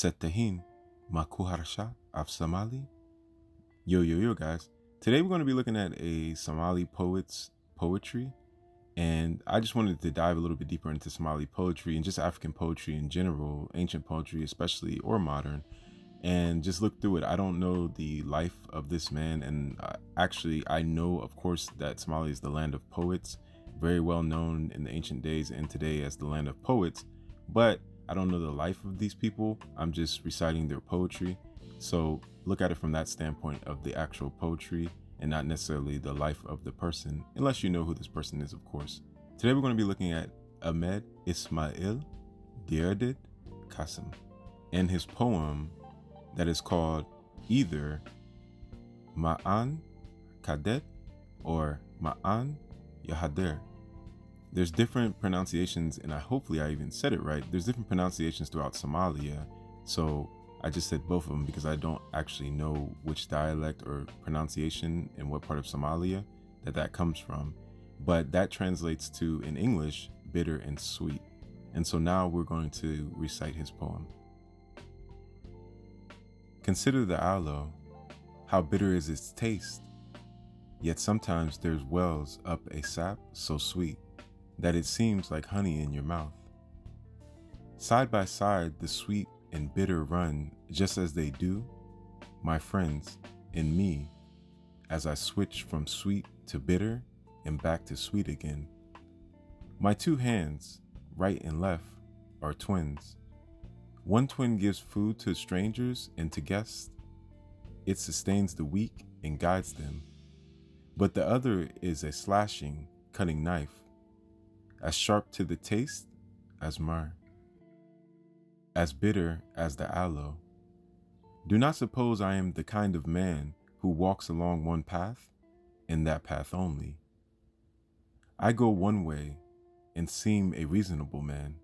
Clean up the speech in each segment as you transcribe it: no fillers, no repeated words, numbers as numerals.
Setahin Makuharsha of Somali. Yo guys. Today we're going to be looking at a Somali poet's poetry, and I just wanted to dive a little bit deeper into Somali poetry and just African poetry in general, ancient poetry especially, or modern, and just look through it. I don't know the life of this man, and actually I know, of course, that Somalia is the land of poets, very well known in the ancient days and today as the land of poets, but I don't know the life of these people. I'm just reciting their poetry. So look at it from that standpoint of the actual poetry and not necessarily the life of the person, unless you know who this person is, of course. Today we're going to be looking at Ahmed Ismaciil Diriye Qaasim and his poem that is called either Macaan Qadhaadh or Macaan Yahader. There's different pronunciations, and hopefully I even said it right. There's different pronunciations throughout Somalia, so I just said both of them because I don't actually know which dialect or pronunciation in what part of Somalia that comes from. But that translates to, in English, bitter and sweet. And so now we're going to recite his poem. Consider the aloe, how bitter is its taste. Yet sometimes there's wells up a sap so sweet that it seems like honey in your mouth. Side by side, the sweet and bitter run just as they do, my friends, in me, as I switch from sweet to bitter and back to sweet again. My two hands, right and left, are twins. One twin gives food to strangers and to guests. It sustains the weak and guides them. But the other is a slashing, cutting knife, as sharp to the taste as myrrh, as bitter as the aloe. Do not suppose I am the kind of man who walks along one path, and that path only. I go one way and seem a reasonable man.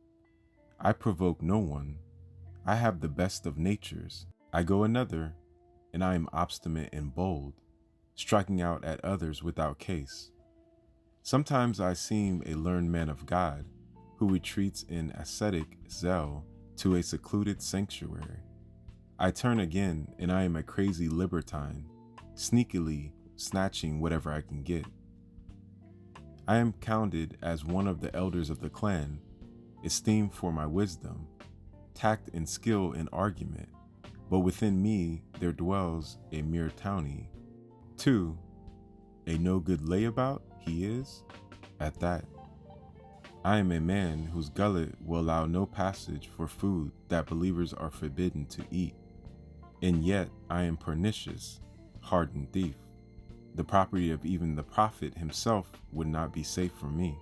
I provoke no one. I have the best of natures. I go another, and I am obstinate and bold, striking out at others without case. Sometimes I seem a learned man of God who retreats in ascetic zeal to a secluded sanctuary. I turn again, and I am a crazy libertine, sneakily snatching whatever I can get. I am counted as one of the elders of the clan, esteemed for my wisdom, tact and skill in argument, but within me there dwells a mere townie. 2. A no good layabout he is, at that. I am a man whose gullet will allow no passage for food that believers are forbidden to eat. And yet I am pernicious, hardened thief. The property of even the prophet himself would not be safe for me.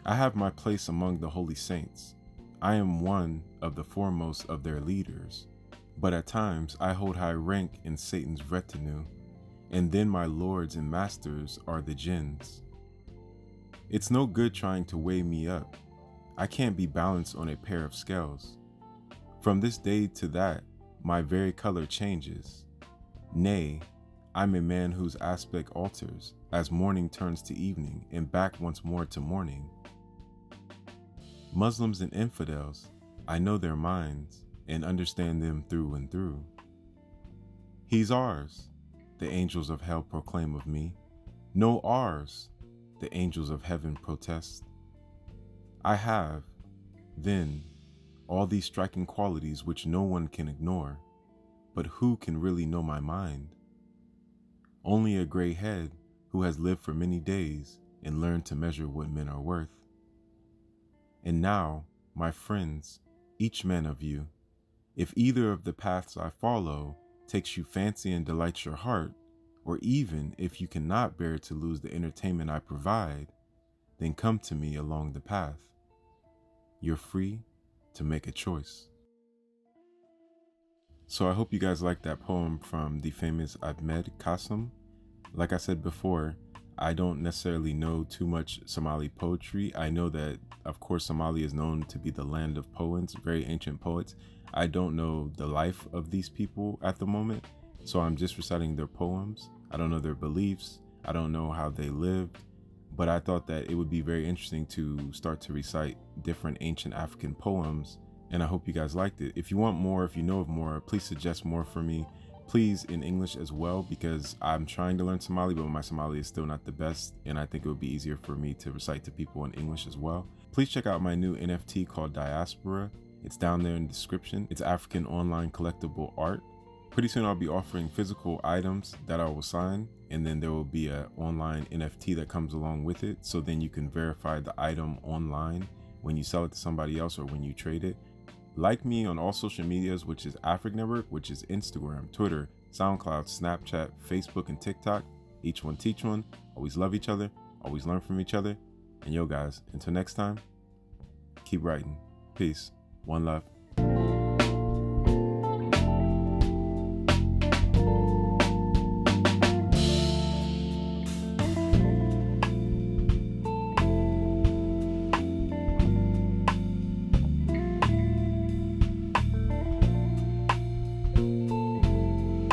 I have my place among the holy saints. I am one of the foremost of their leaders, but at times I hold high rank in Satan's retinue, and then my lords and masters are the jinns. It's no good trying to weigh me up. I can't be balanced on a pair of scales. From this day to that, my very color changes. Nay, I'm a man whose aspect alters as morning turns to evening and back once more to morning. Muslims and infidels, I know their minds and understand them through and through. He's ours, the angels of hell proclaim of me. No, ours, the angels of heaven protest. I have, then, all these striking qualities which no one can ignore, but who can really know my mind? Only a gray head who has lived for many days and learned to measure what men are worth. And now, my friends, each man of you, if either of the paths I follow takes you fancy and delights your heart, or even if you cannot bear to lose the entertainment I provide, then come to me along the path. You're free to make a choice. So I hope you guys liked that poem from the famous Ahmed Qaasim. Like I said before, I don't necessarily know too much Somali poetry. I know that, of course, Somalia is known to be the land of poets, very ancient poets. I don't know the life of these people at the moment, so I'm just reciting their poems. I don't know their beliefs. I don't know how they lived, but I thought that it would be very interesting to start to recite different ancient African poems and I hope you guys liked it. If you want more, if you know of more, please suggest more for me. Please in English as well, because I'm trying to learn Somali, but my Somali is still not the best, and I think it would be easier for me to recite to people in English as well. Please check out my new NFT called Diaspora. It's down there in the description. It's African online collectible art. Pretty soon I'll be offering physical items that I will sign, and then there will be an online NFT that comes along with it, so then you can verify the item online when you sell it to somebody else or when you trade it. Like me on all social medias, which is Afric Network, which is Instagram, Twitter, SoundCloud, Snapchat, Facebook, and TikTok. Each one teach one. Always love each other. Always learn from each other. And yo guys, until next time, keep writing. Peace. One love.